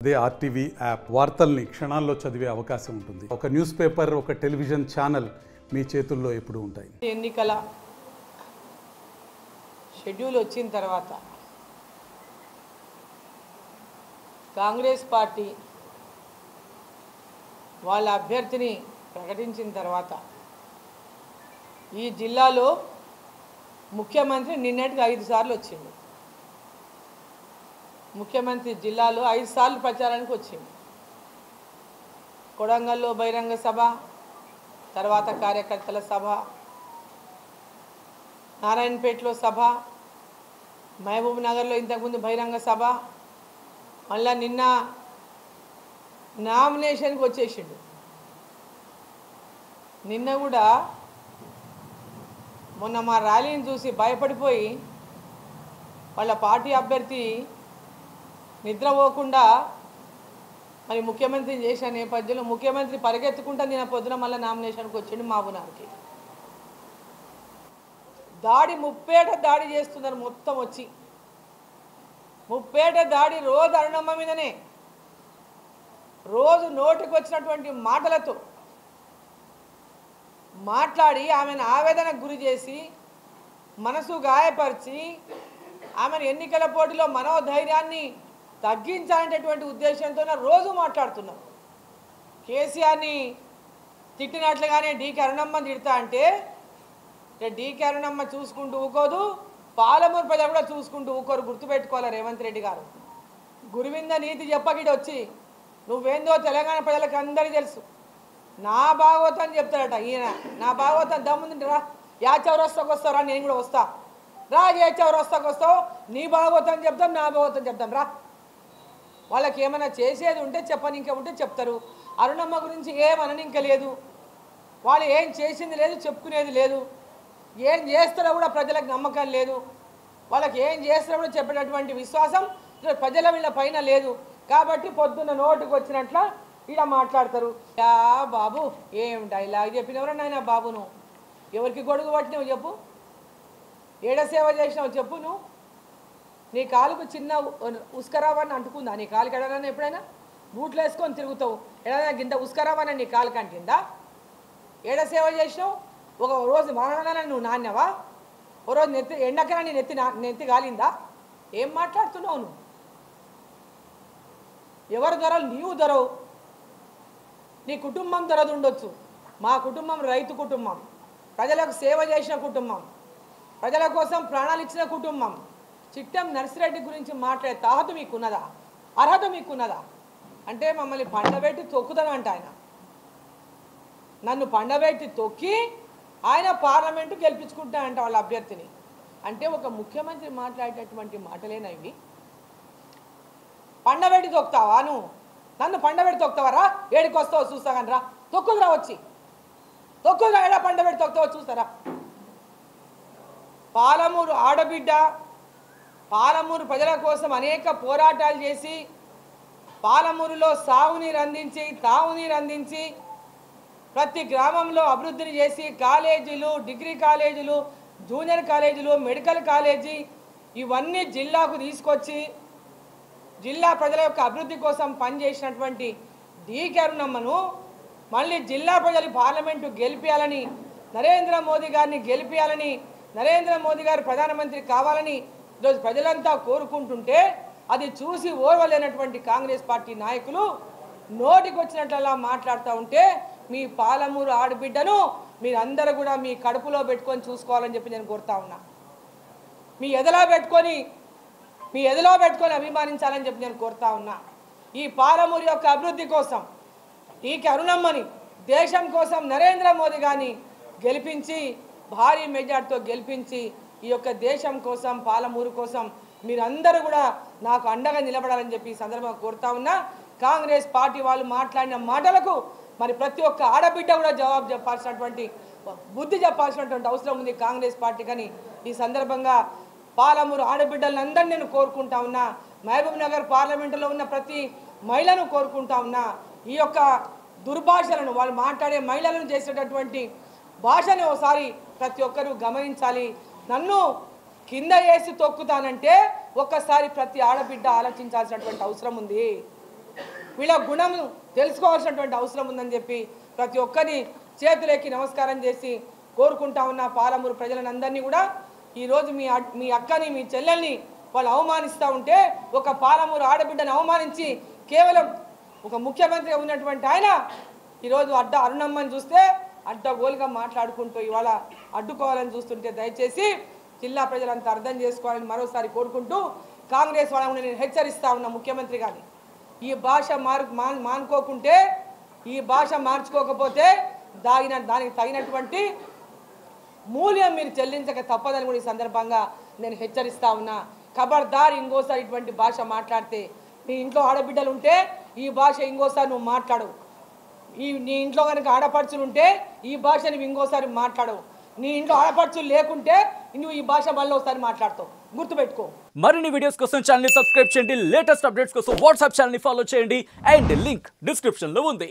అదే RTV app వార్తల్ని క్షణాల్లో చదివే అవకాశం ఉంటుంది. ఒక న్యూస్ పేపర్, ఒక టెలివిజన్ ఛానల్ మీ చేతుల్లో ఎప్పుడూ ఉంటాయి. ఎన్నికల షెడ్యూల్ వచ్చిన తర్వాత కాంగ్రెస్ పార్టీ వాళ్ళ అభ్యర్థిని ప్రకటించిన తర్వాత ఈ జిల్లాలో ముఖ్యమంత్రి నిన్నటికి 5 సార్లు వచ్చిండు. ముఖ్యమంత్రి జిల్లాలో 5 సార్లు ప్రచారానికి వచ్చింది. కొడంగల్లో బహిరంగ సభ, తర్వాత కార్యకర్తల సభ, నారాయణపేటలో సభ, మహబూబ్ నగర్లో ఇంతకుముందు బహిరంగ సభ, మళ్ళా నిన్న నామినేషన్కి వచ్చేసిండు. నిన్న కూడా మొన్న మా ర్యాలీని చూసి భయపడిపోయి వాళ్ళ పార్టీ అభ్యర్థి నిద్రపోకుండా మరి ముఖ్యమంత్రిని చేసిన నేపథ్యంలో ముఖ్యమంత్రి పరిగెత్తుకుంటా నిన్న పొద్దున మళ్ళీ నామినేషన్కి వచ్చిండు. మహబూబ్నగర్కి ముప్పేట దాడి చేస్తున్నారు. మొత్తం వచ్చి ముప్పేట దాడి రోజు అరుణమ్మ మీదనే, రోజు నోటికి వచ్చినటువంటి మాటలతో మాట్లాడి ఆమెను ఆవేదనకు గురి చేసి మనసు గాయపరిచి ఆమెను ఎన్నికల పోటీలో మనోధైర్యాన్ని తగ్గించాలనేటటువంటి ఉద్దేశంతో రోజు మాట్లాడుతున్నారు. కేసీఆర్ని తిట్టినట్లుగానే డీకే అరుణమ్మ తిడతా అంటే డీకే అరుణమ్మ చూసుకుంటూ ఊకోదు, పాలమూరు ప్రజలు కూడా చూసుకుంటూ ఊకోరు. గుర్తుపెట్టుకోవాలి రేవంత్ రెడ్డి గారు. గురువింద నీతి చెప్పకిటి వచ్చి నువ్వేందో తెలంగాణ ప్రజలకు అందరికీ తెలుసు. నా భాగవతం చెప్తాడట ఈయన. నా భాగవతం దమ్ముంది రా, యా చౌరస్తాకు వస్తావు రా, నేను కూడా వస్తా రా, ఏ చౌరస్తాకు వస్తావు, నీ భాగవతం చెప్తాం, నా భాగవతం చెప్తాం రా. వాళ్ళకి ఏమైనా చేసేది ఉంటే చెప్పని ఇంకా ఉంటే చెప్తారు. అరుణమ్మ గురించి ఏమనని ఇంకా లేదు, వాళ్ళు ఏం చేసింది లేదు, చెప్పుకునేది లేదు, ఏం చేస్తారో కూడా ప్రజలకు నమ్మకం లేదు, వాళ్ళకి ఏం చేస్తారో కూడా చెప్పేటటువంటి విశ్వాసం ప్రజల వీళ్ళ పైన లేదు. కాబట్టి పొద్దున్న నోటుకు వచ్చినట్ల ఇలా మాట్లాడతారు. యా బాబు ఏం డైలాగ్ చెప్పినవరా నాయన బాబు, నువ్వు ఎవరికి గొడుగు పట్టినావు చెప్పు, ఏడ సేవ చేసినావు చెప్పు. నువ్వు నీ కాలుకు చిన్న ఉస్కరావాన్ని అంటుకుందా? నీ కాలుకి ఎడనన్నా ఎప్పుడైనా బూట్లు వేసుకొని తిరుగుతావు, ఎడైనా గింత ఉస్కరావాన్ని నీ కాలుకి అంటిందా? ఏడ సేవ చేసినావు? ఒక రోజు మరణాన్ని నువ్వు నాణ్యవా? ఓ రోజు ఎండకన్నా నీ నెత్తి గాలిందా? ఏం మాట్లాడుతున్నావు నువ్వు? ఎవరు ధరలు? నీవు ధరవు, నీ కుటుంబం ధరదు ఉండొచ్చు. మా కుటుంబం రైతు కుటుంబం, ప్రజలకు సేవ చేసిన కుటుంబం, ప్రజల కోసం ప్రాణాలు ఇచ్చిన కుటుంబం. చిట్టం నర్సిరెడ్డి గురించి మాట్లాడే తాహత మీకున్నదా? అర్హత మీకున్నదా? అంటే మమ్మల్ని పండబెట్టి తొక్కుతానంట ఆయన. నన్ను పండబెట్టి తొక్కి ఆయన పార్లమెంటు గెలిపించుకుంటానంట వాళ్ళ అభ్యర్థిని. అంటే ఒక ముఖ్యమంత్రి మాట్లాడేటటువంటి మాటలేనా ఇవి? పండబెట్టి తొక్కుతావా నువ్వు? నన్ను పండబెట్టి తొక్కుతావా? రా, ఏడికి వస్తావో చూస్తా కానీ రా, తొక్కుదురా, వచ్చి తొక్కుదురా, ఏడా పండబెట్టి తొక్కుతావో చూస్తారా. పాలమూరు ఆడబిడ్డ, పాలమూరు ప్రజల కోసం అనేక పోరాటాలు చేసి పాలమూరులో సాగునీరు అందించి, తాగునీరు అందించి, ప్రతి గ్రామంలో అభివృద్ధిని చేసి కాలేజీలు, డిగ్రీ కాలేజీలు, జూనియర్ కాలేజీలు, మెడికల్ కాలేజీ ఇవన్నీ జిల్లాకు తీసుకొచ్చి జిల్లా ప్రజల యొక్క అభివృద్ధి కోసం పనిచేసినటువంటి డీకే అరుణమ్మను మళ్ళీ జిల్లా ప్రజలు పార్లమెంటు గెలిపించాలని, నరేంద్ర మోదీ గారిని గెలిపించాలని, నరేంద్ర మోదీ గారు ప్రధానమంత్రి కావాలని ఈరోజు ప్రజలంతా కోరుకుంటుంటే అది చూసి ఓర్వలేనటువంటి కాంగ్రెస్ పార్టీ నాయకులు నోటికి వచ్చినట్లలా మాట్లాడుతూ ఉంటే మీ పాలమూరు ఆడబిడ్డను మీరందరూ కూడా మీ కడుపులో పెట్టుకొని చూసుకోవాలని చెప్పి నేను కోరుతా ఉన్నా. మీ ఎదలో పెట్టుకొని అభిమానించాలని చెప్పి నేను కోరుతా ఉన్నా. ఈ పాలమూరు యొక్క అభివృద్ధి కోసం డీకే అరుణమ్మని దేశం కోసం నరేంద్ర మోదీ గారిని గెలిపించి, భారీ మెజార్టీతో గెలిపించి ఈ యొక్క దేశం కోసం, పాలమూరు కోసం మీరందరూ కూడా నాకు అండగా నిలబడాలని చెప్పి ఈ సందర్భంగా కోరుతా ఉన్నా. కాంగ్రెస్ పార్టీ వాళ్ళు మాట్లాడిన మాటలకు మరి ప్రతి ఒక్క ఆడబిడ్డ కూడా జవాబు చెప్పాల్సినటువంటి, బుద్ధి చెప్పాల్సినటువంటి అవసరం ఉంది కాంగ్రెస్ పార్టీ. కానీ ఈ సందర్భంగా పాలమూరు ఆడబిడ్డలను అందరినీ నేను కోరుకుంటా ఉన్నా. మహబూబ్ నగర్ పార్లమెంటులో ఉన్న ప్రతి మహిళను కోరుకుంటా ఉన్నా. ఈ యొక్క దుర్భాషలను, వాళ్ళు మాట్లాడే మహిళలను చేసేటటువంటి భాషని ఒకసారి ప్రతి ఒక్కరూ గమనించాలి. నన్ను కింద వేసి తొక్కుతానంటే ఒక్కసారి ప్రతి ఆడబిడ్డ ఆలోచించాల్సినటువంటి అవసరం ఉంది. వీళ్ళ గుణం తెలుసుకోవాల్సినటువంటి అవసరం ఉందని చెప్పి ప్రతి ఒక్కరిని చేతులెక్కి నమస్కారం చేసి కోరుకుంటా ఉన్న పాలమూరు ప్రజలందరినీ కూడా ఈరోజు మీ అక్కని మీ చెల్లెల్ని వాళ్ళు అవమానిస్తూ ఉంటే ఒక పాలమూరు ఆడబిడ్డను అవమానించి కేవలం ఒక ముఖ్యమంత్రిగా ఉన్నటువంటి ఆయన ఈరోజు అరుణమ్మని చూస్తే అడ్డగోలుగా మాట్లాడుకుంటూ ఇవాళ అడ్డుకోవాలని చూస్తుంటే దయచేసి జిల్లా ప్రజలంతా అర్థం చేసుకోవాలని మరోసారి కోరుకుంటూ కాంగ్రెస్ వాళ్ళని నేను హెచ్చరిస్తా ఉన్నా ముఖ్యమంత్రి గారిని ఈ భాష మానుకోకుంటే ఈ భాష మార్చుకోకపోతే దానికి తగినటువంటి మూల్యం మీరు చెల్లించక తప్పదని కూడా ఈ సందర్భంగా నేను హెచ్చరిస్తా ఉన్నా. ఖబర్దార్ ఇంకోసారి ఇటువంటి భాష మాట్లాడితే నీ ఇంట్లో ఆడబిడ్డలు ఉంటే ఈ భాష ఇంకోసారి నువ్వు మాట్లాడవు. నీ ఇంట్లో కనుక ఆడపడుచులు ఉంటే ఈ భాష నువ్వు ఇంకోసారి మాట్లాడవు. నీ ఇంట్లో ఆడపడుచులు లేకుంటే నువ్వు ఈ భాష మళ్ళీ ఒకసారి మాట్లాడతావు. గుర్తుపెట్టుకో. మరిన్ని వీడియోస్ కోసం ఛానల్ ని సబ్స్క్రైబ్ చేయండి. లేటెస్ట్ అప్డేట్స్ కోసం వాట్సాప్ ఛానల్ ని ఫాలో చేయండి. అండ్ లింక్ డిస్క్రిప్షన్ లో ఉంది.